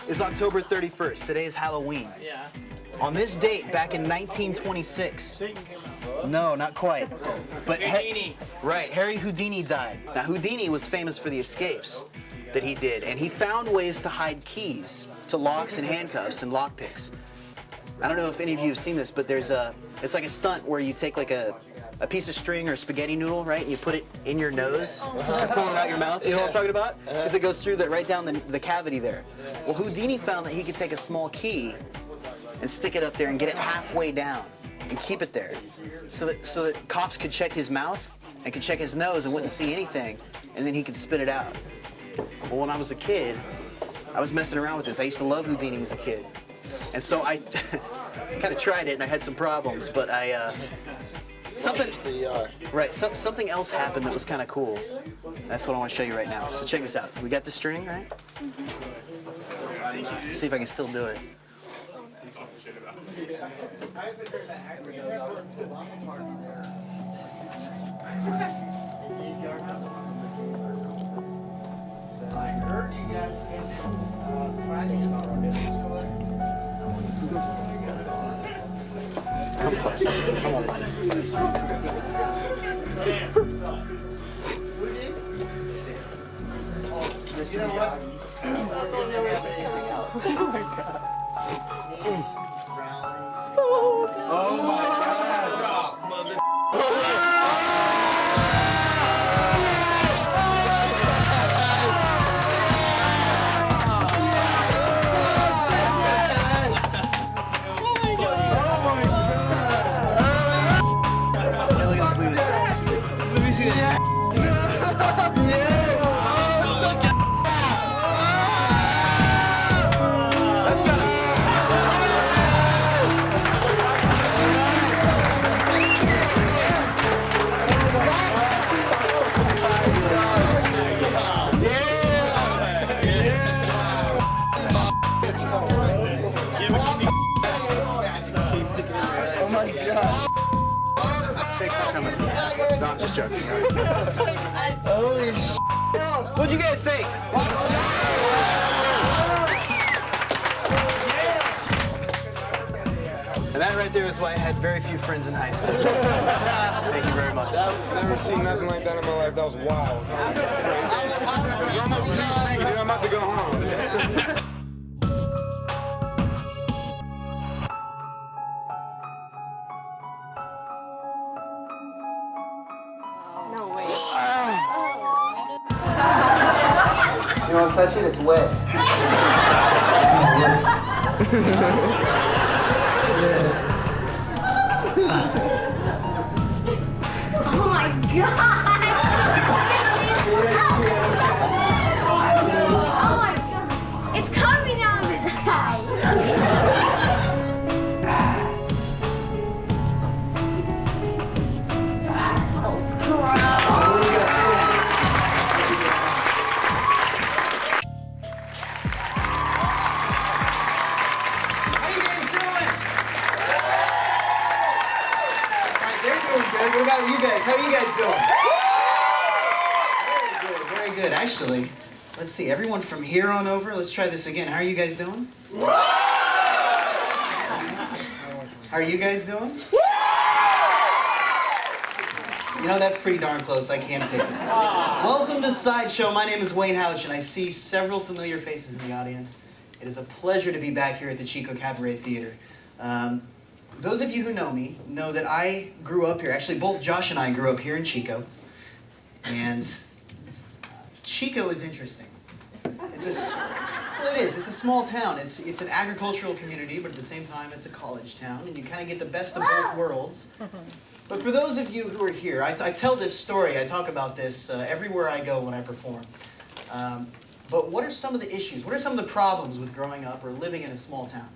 is October 31st. Today is Halloween. Yeah. On this date, back in 1926. No, not quite. But Houdini. Right, Harry Houdini died. Now, Houdini was famous for the escapes that he did, and he found ways to hide keys to locks and handcuffs and lockpicks. I don't know if any of you have seen this, but it's like a stunt where you take like a piece of string or a spaghetti noodle, right, and you put it in your nose and pull it out your mouth. You know what I'm talking about? Because it goes through right down the cavity there. Well, Houdini found that he could take a small key and stick it up there and get it halfway down and keep it there, so that cops could check his mouth and could check his nose and wouldn't see anything, and then he could spit it out. Well, when I was a kid, I was messing around with this. I used to love Houdini as a kid, and so I kind of tried it, and I had some problems, but something else happened that was kind of cool. That's what I want to show you right now. So check this out. We got the string, right? Let's see if I can still do it. Come close. Come on, buddy. You know what? Oh my God. Oh my God. Mother. Oh my God. Fake's not coming. No, I'm just joking. Holy shit. What'd you guys think? And that right there is why I had very few friends in high school. Thank you very much. I've never seen nothing like that in my life. That was wild. It was almost 2:30, dude. I'm about to go home. No way. You want to touch it? It's wet. Oh my God! Oh my God! It's coming out of his eyes! What about you guys? How are you guys doing? Very good, very good. Actually, let's see. Everyone from here on over, let's try this again. How are you guys doing? How are you guys doing? You know, that's pretty darn close. I can't pick it. Welcome to Sideshow. My name is Wayne Houchin. I see several familiar faces in the audience. It is a pleasure to be back here at the Chico Cabaret Theater. Those of you who know me know that I grew up here. Actually, both Josh and I grew up here in Chico. And Chico is interesting. Well, it is. It's a small town. It's an agricultural community, but at the same time, it's a college town. And you kind of get the best of both worlds. But for those of you who are here, I tell this story. I talk about this everywhere I go when I perform. But what are some of the issues? What are some of the problems with growing up or living in a small town?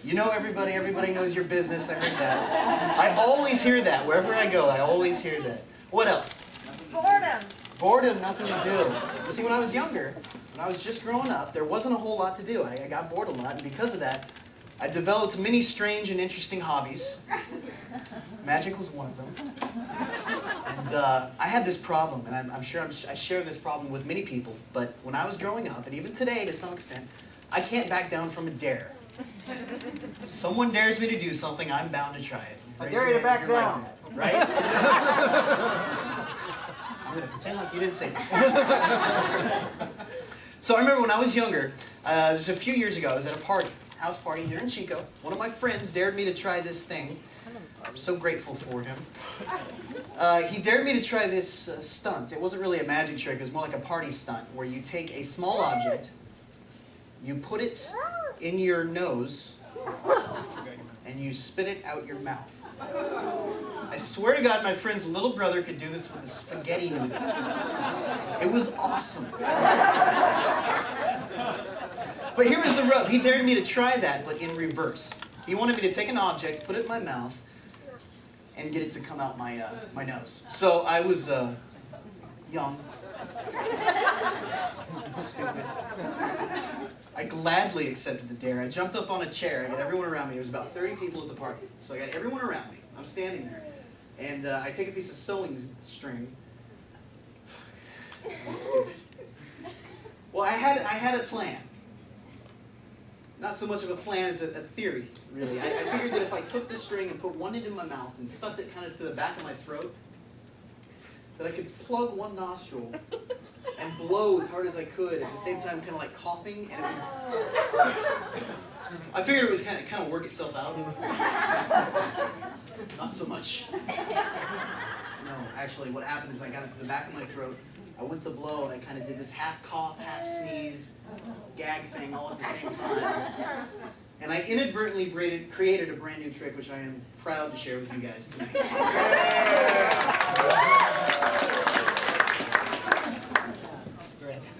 You know everybody. Everybody knows your business. I heard that. I always hear that. Wherever I go, I always hear that. What else? Boredom. Boredom, nothing to do. You see, when I was younger, when I was just growing up, there wasn't a whole lot to do. I got bored a lot, and because of that, I developed many strange and interesting hobbies. Magic was one of them. And I had this problem, and I'm sure I share this problem with many people, but when I was growing up, and even today to some extent, I can't back down from a dare. Someone dares me to do something, I'm bound to try it. I dare you to back down. Like that, right? I'm going to pretend like you didn't say that. So I remember when I was younger, just a few years ago, I was at a party, house party here in Chico. One of my friends dared me to try this thing. I'm so grateful for him. He dared me to try this stunt. It wasn't really a magic trick, it was more like a party stunt, where you take a small object, you put it in your nose, and you spit it out your mouth. I swear to God, my friend's little brother could do this with a spaghetti noodle. It was awesome. But here was the rub. He dared me to try that, but in reverse. He wanted me to take an object, put it in my mouth, and get it to come out my nose. So I was young. Stupid. I gladly accepted the dare. I jumped up on a chair. I got everyone around me. There was about 30 people at the party. So I got everyone around me. I'm standing there. And I take a piece of sewing string. I'm stupid. Well, I had a plan. Not so much of a plan as a theory, really. I figured that if I took the string and put one end in my mouth and sucked it kind of to the back of my throat, that I could plug one nostril and blow as hard as I could at the same time, kind of like coughing, and it would... I figured it was kind of work itself out. Not so much. No, actually, what happened is I got it to the back of my throat. I went to blow, and I kind of did this half cough, half sneeze, gag thing all at the same time. And I inadvertently created a brand new trick, which I am proud to share with you guys tonight.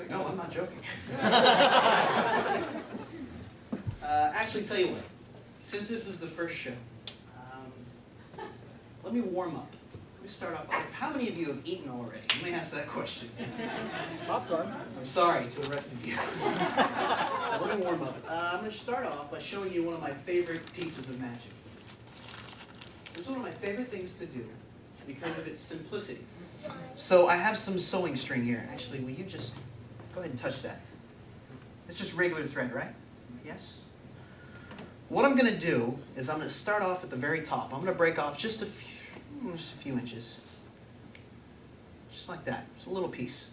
No, I'm not joking. Actually, tell you what. Since this is the first show, let me warm up. Let me start off. How many of you have eaten already? Let me ask that question. Popcorn. I'm sorry to the rest of you. Let me warm up. I'm going to start off by showing you one of my favorite pieces of magic. This is one of my favorite things to do because of its simplicity. So I have some sewing string here. Actually, will you just go ahead and touch that? It's just regular thread, right? Yes? What I'm going to do is I'm going to start off at the very top. I'm going to break off just a few inches. Just like that. Just a little piece.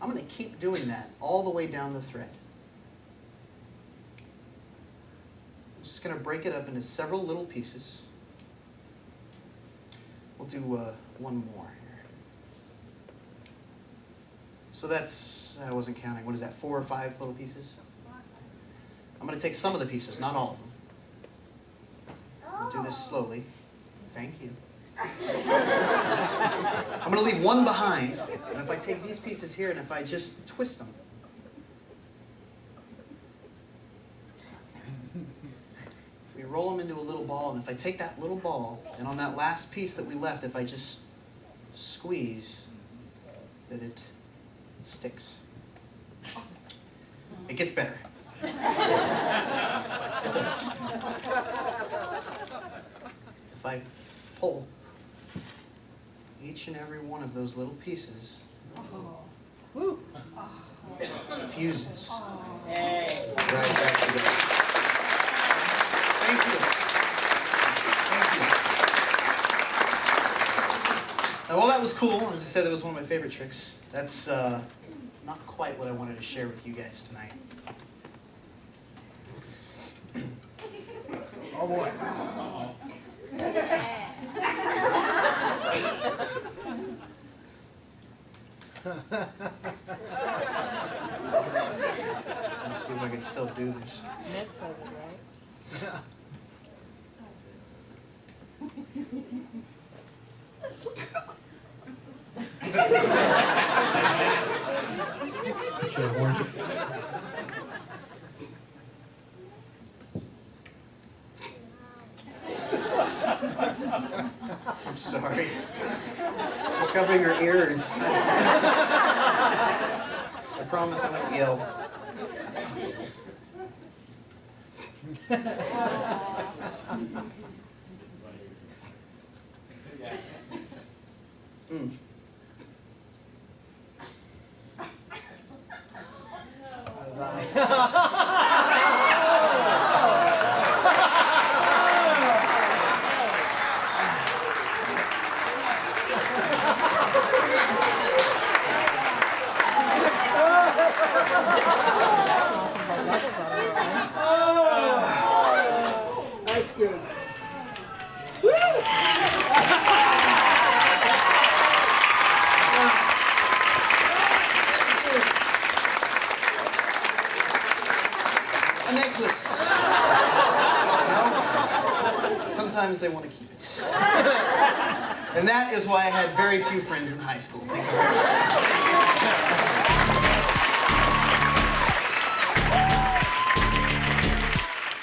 I'm going to keep doing that all the way down the thread. I'm just going to break it up into several little pieces. We'll do one more here. So that's, I wasn't counting, what is that, 4 or 5 little pieces? I'm going to take some of the pieces, not all of them. I'll do this slowly. Thank you. I'm going to leave one behind, and if I take these pieces here and if I just twist them, we roll them into a little ball, and if I take that little ball, and on that last piece that we left, if I just squeeze, that it sticks. It gets better. It does. If I pull each and every one of those little pieces, fuses right back together. Thank you. Thank you. Now, while that was cool, as I said, that was one of my favorite tricks. That's not quite what I wanted to share with you guys tonight. Oh boy. Let's see if I can still do this. Should I warn you? I'm sorry. Just cover your ears. I promise I won't yell. That's good. A necklace. No? Sometimes they want to keep it. And that is why I had very few friends in high school. Thank you very much.